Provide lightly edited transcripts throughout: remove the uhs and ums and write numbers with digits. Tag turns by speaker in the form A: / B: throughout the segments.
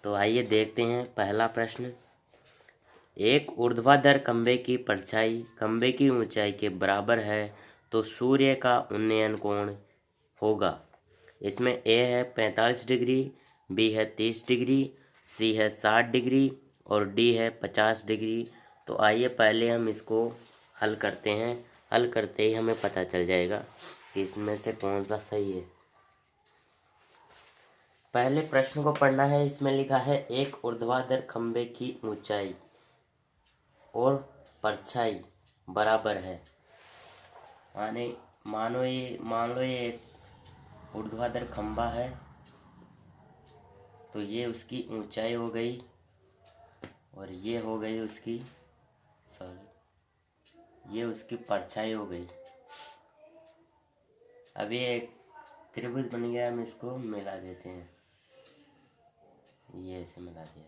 A: तो आइए देखते हैं पहला प्रश्न। एक ऊर्ध्वाधर खंभे की परछाई खंभे की ऊंचाई के बराबर है तो सूर्य का उन्नयन कोण होगा। इसमें ए है 45 डिग्री, बी है 30 डिग्री, सी है 60 डिग्री और डी है 50 डिग्री। तो आइए पहले हम इसको हल करते हैं। हल करते ही हमें पता चल जाएगा कि इसमें से कौन सा सही है। पहले प्रश्न को पढ़ना है। इसमें लिखा है एक ऊर्ध्वाधर खंभे की ऊंचाई और परछाई बराबर है। मान लो ये एक ऊर्ध्वाधर खंभा है, तो ये उसकी ऊंचाई हो गई और ये हो गई उसकी ये उसकी परछाई हो गई। अब ये एक त्रिभुज बन गया, हम इसको मिला देते हैं। ये ऐसे मिला दिया।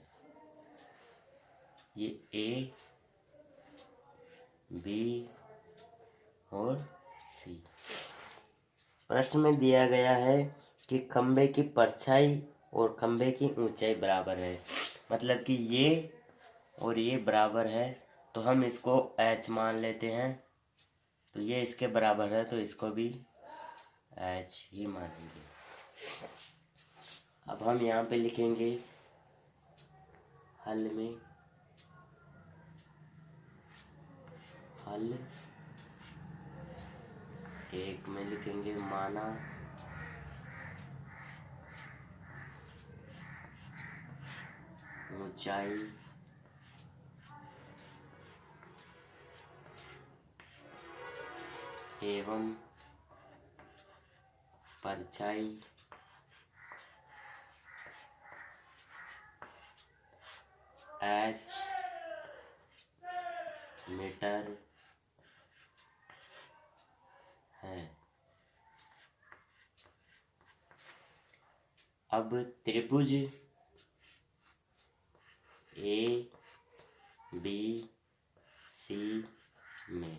A: ये ए, बी और सी। प्रश्न में दिया गया है कि खंभे की परछाई और खंभे की ऊंचाई बराबर है, मतलब कि ये और ये बराबर है, तो हम इसको h मान लेते हैं। तो ये इसके बराबर है तो इसको भी h ही मानेंगे। अब हम यहाँ पे लिखेंगे हल में, हल एक में लिखेंगे माना ऊंचाई एवं परछाई h मीटर है। अब त्रिभुज ए बी सी में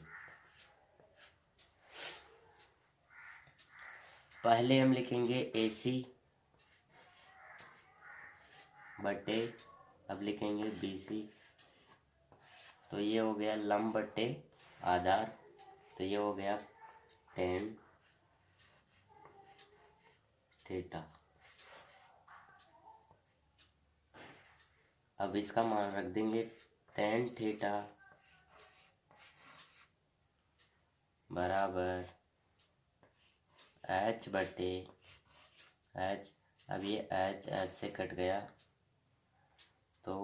A: पहले हम लिखेंगे AC बटे, अब लिखेंगे BC। तो ये हो गया लंब बटे आधार, तो ये हो गया tan थीटा। अब इसका मान रख देंगे tan थीटा बराबर h बटे h। अब ये h से कट गया तो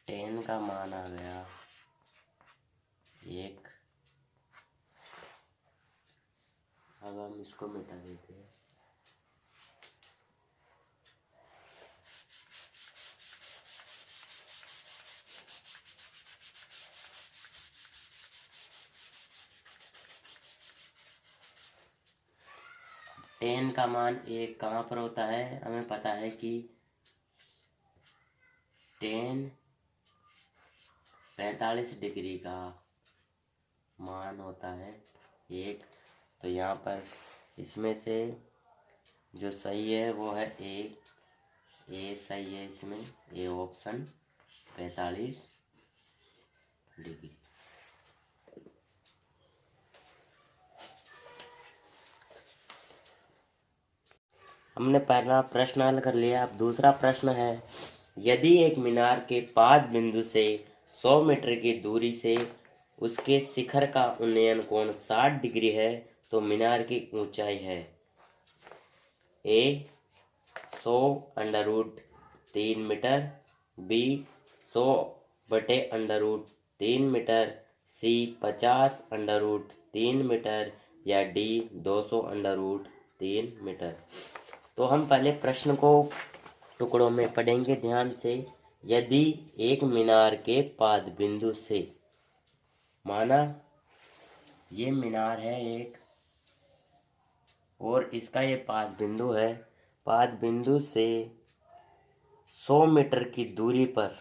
A: tan का मान आ गया 1। अब हम इसको मिटा देते हैं। tan का मान 1 कहाँ पर होता है? हमें पता है कि tan 45 डिग्री का मान होता है 1। तो यहाँ पर इसमें से जो सही है वो है ए सही है। इसमें ए ऑप्शन 45 डिग्री। हमने पहला प्रश्न हल कर लिया। अब दूसरा प्रश्न है, यदि एक मीनार के पाद बिंदु से 100 मीटर की दूरी से उसके शिखर का उन्नयन कोण 60 डिग्री है तो मीनार की ऊंचाई है ए 100 अंडर रूट 3 मीटर, बी 100 बटे अंडर रूट 3 मीटर, सी 50 अंडर रूट 3 मीटर या डी 200 अंडर रूट 3 मीटर। तो हम पहले प्रश्न को टुकड़ों में पढ़ेंगे ध्यान से। यदि एक मीनार के पाद बिंदु से, माना ये मीनार है एक और इसका ये पाद बिंदु है, पाद बिंदु से 100 मीटर की दूरी पर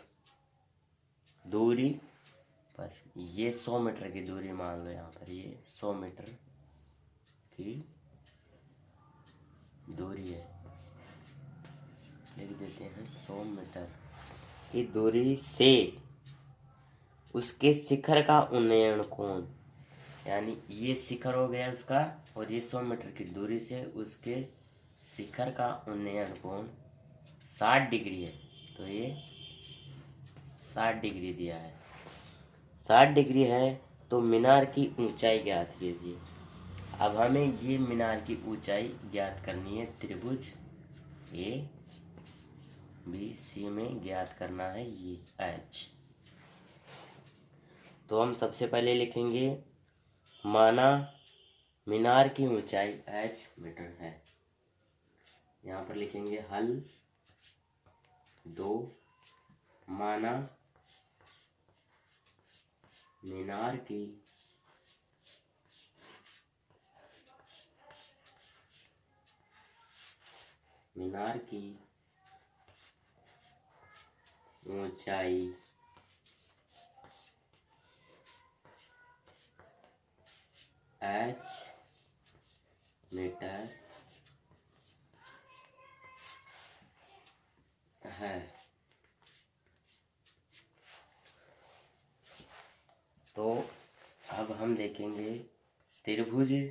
A: ये 100 मीटर की दूरी मान लो। यहाँ पर ये 100 मीटर की दूरी है। लिख देते हैं 100 मीटर की दूरी से उसके शिखर का उन्नयन कोण, यानी ये शिखर हो गया उसका, और ये 100 मीटर की दूरी से उसके शिखर का उन्नयन कोण 60 डिग्री है। तो ये 60 डिग्री दिया है। 60 डिग्री है तो मीनार की ऊंचाई ज्ञात कीजिए। अब हमें ये मीनार की ऊंचाई ज्ञात करनी है। त्रिभुज ए बी सी में ज्ञात करना है ये एच। तो हम सबसे पहले लिखेंगे, माना मीनार की ऊंचाई एच मीटर है। यहाँ पर लिखेंगे हल 2, माना मीनार की ऊंचाई एच मीटर है। तो अब हम देखेंगे त्रिभुज ए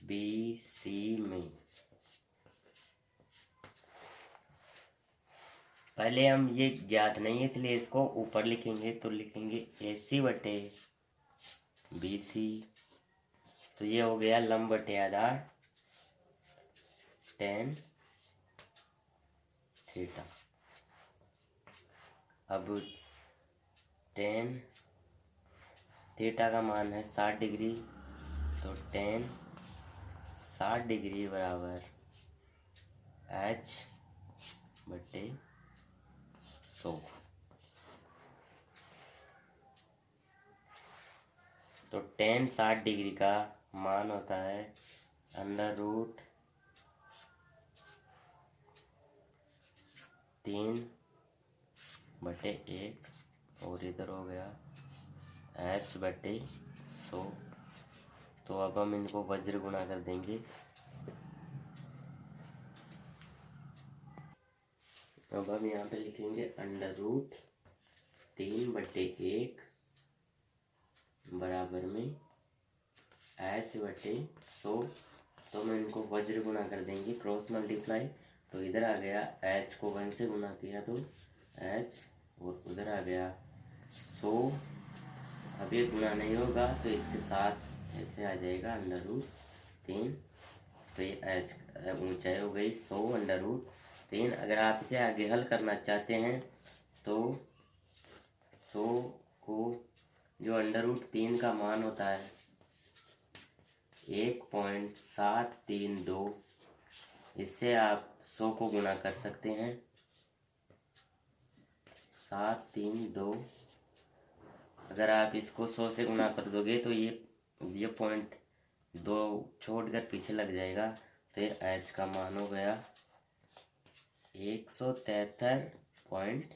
A: बी सी में, पहले हम ये ज्ञात नहीं है इसलिए इसको ऊपर लिखेंगे। तो लिखेंगे AC बटे BC। तो ये हो गया लंब बटे आधार tan थीटा। अब tan थीटा का मान है 60 डिग्री, तो tan 60 डिग्री बराबर H बटे 100। तो tan 60 डिग्री का मान होता है √3/1, और इधर हो गया H बटे 100। तो अब हम इनको वज्र गुणा कर देंगे। अब हम यहाँ पे लिखेंगे √3/1 बराबर में H बटे 100। तो हम इनको वज्र गुणा कर देंगे, क्रॉस मल्टीप्लाई। तो इधर आ गया H को 1 से गुणा किया तो H, और उधर आ गया 100। अब ये गुणा नहीं होगा तो इसके साथ ऐसे आ जाएगा √3। तो ये H ऊंचाई हो गई 100/3। अगर आप इसे आगे हल करना चाहते हैं तो 100 को, जो √3 का मान होता है 1.732, इससे आप 100 को गुणा कर सकते हैं। 732, अगर आप इसको 100 से गुणा कर दोगे तो ये पॉइंट 2 छोड़कर पीछे लग जाएगा। तो ये H का मान हो गया 173.2।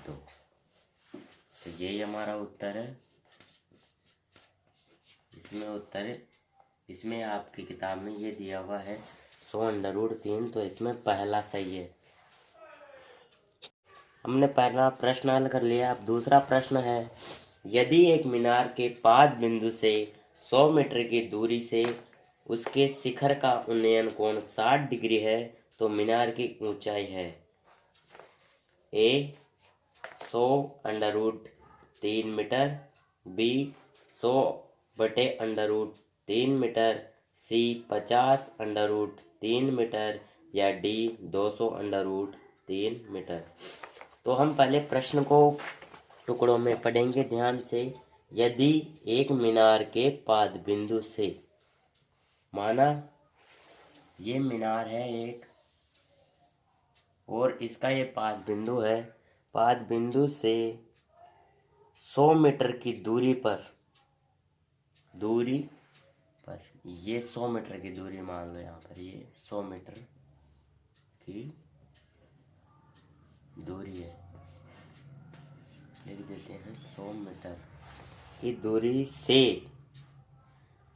A: तो यही हमारा उत्तर है। इसमें आपकी किताब में ये दिया हुआ है 100/3। तो इसमें पहला सही है। हमने पहला प्रश्न हल कर लिया। अब दूसरा प्रश्न है, यदि एक मीनार के पाद बिंदु से 100 मीटर की दूरी से उसके शिखर का उन्नयन कोण 60 डिग्री है तो मीनार की ऊंचाई है A 100/3 metre, B 100/3 metre, C 50/3 metre, या D 200/3 मीटर। तो हम पहले प्रश्न को टुकड़ों में पढ़ेंगे ध्यान से। यदि एक मीनार के पाद बिंदु से, माना ये मीनार है एक और इसका ये पाद बिंदु है, पाद बिंदु से 100 मीटर की दूरी पर ये 100 मीटर की दूरी मान लो। यहाँ पर ये 100 मीटर की दूरी है, लिख देते हैं 100 मीटर की दूरी से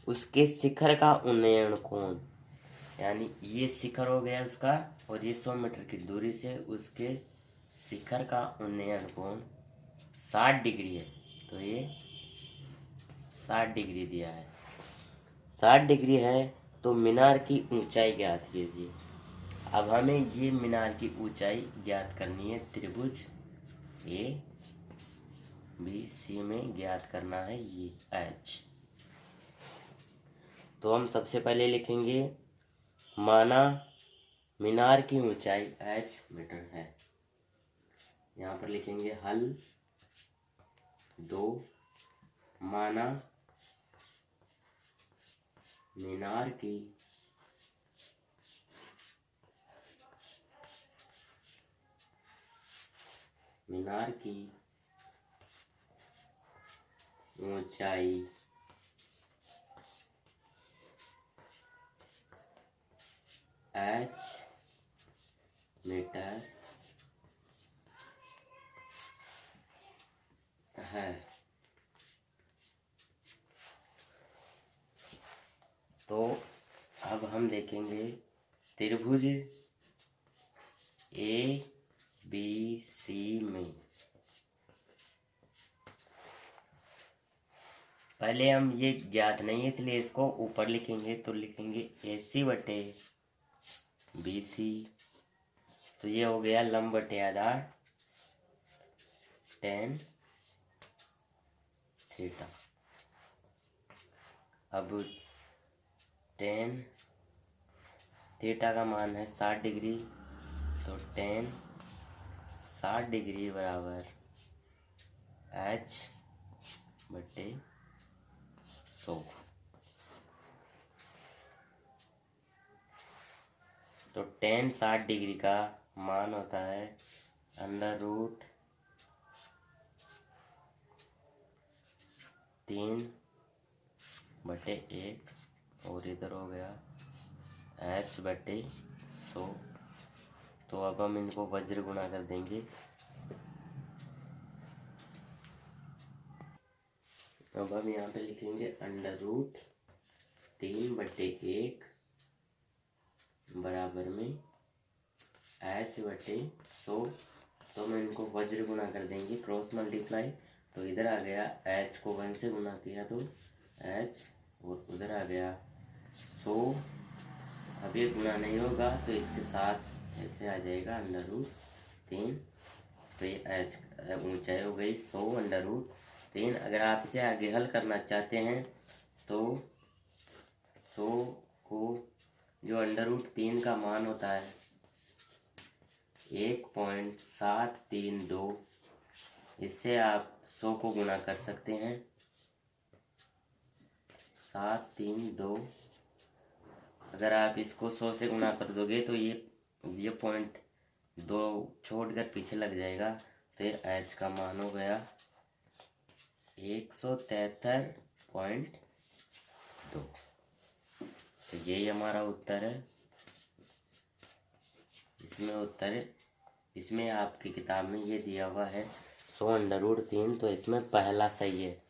A: उसके शिखर का उन्नयन कोण यानी ये शिखर हो गया उसका, और ये 100 मीटर की दूरी से उसके शिखर का उन्नयन कोण 60 डिग्री है। तो ये 60 डिग्री दिया है। 60 डिग्री है तो मीनार की ऊंचाई ज्ञात कीजिए। अब हमें ये मीनार की ऊंचाई ज्ञात करनी है। त्रिभुज ए बी सी में ज्ञात करना है ये एच। तो हम सबसे पहले लिखेंगे माना मीनार की ऊंचाई एच मीटर है। यहाँ पर लिखेंगे हल 2 माना मीनार की ऊंचाई एच मीटर है। तो अब हम देखेंगे त्रिभुज ए बी सी में पहले हम ये ज्ञात नहीं है इसलिए इसको ऊपर लिखेंगे। तो लिखेंगे AC बटे BC। तो ये हो गया लंब बटे आधार tan थीटा। अब tan थीटा का मान है 60 डिग्री। तो tan 60 डिग्री बराबर H बटे 100। तो tan 60 डिग्री का मान होता है √3/1 और इधर हो गया H बटे 100। तो अब हम इनको वज्र गुणा कर देंगे। अब हम यहाँ पे लिखेंगे √3/1 बराबर में H बटे 100। तो हम इनको वज्र गुणा कर देंगे, क्रॉस मल्टीप्लाई। तो इधर आ गया H को 1 से गुणा किया तो H, और उधर आ गया 100। अब ये गुणा नहीं होगा तो इसके साथ ऐसे आ जाएगा √3। तो ये H ऊंचाई हो गई 100/3। अगर आप इसे आगे हल करना चाहते हैं तो 100 को जो √3 का मान होता है 1.732, इससे आप 100 को गुणा कर सकते हैं। 732 अगर आप इसको 100 से गुणा कर दोगे तो ये पॉइंट 2 छोड़कर पीछे लग जाएगा। तो ये H का मान हो गया 173.2। तो यही हमारा उत्तर है। इसमें आपकी किताब में ये दिया हुआ है 100/3। तो इसमें पहला सही है।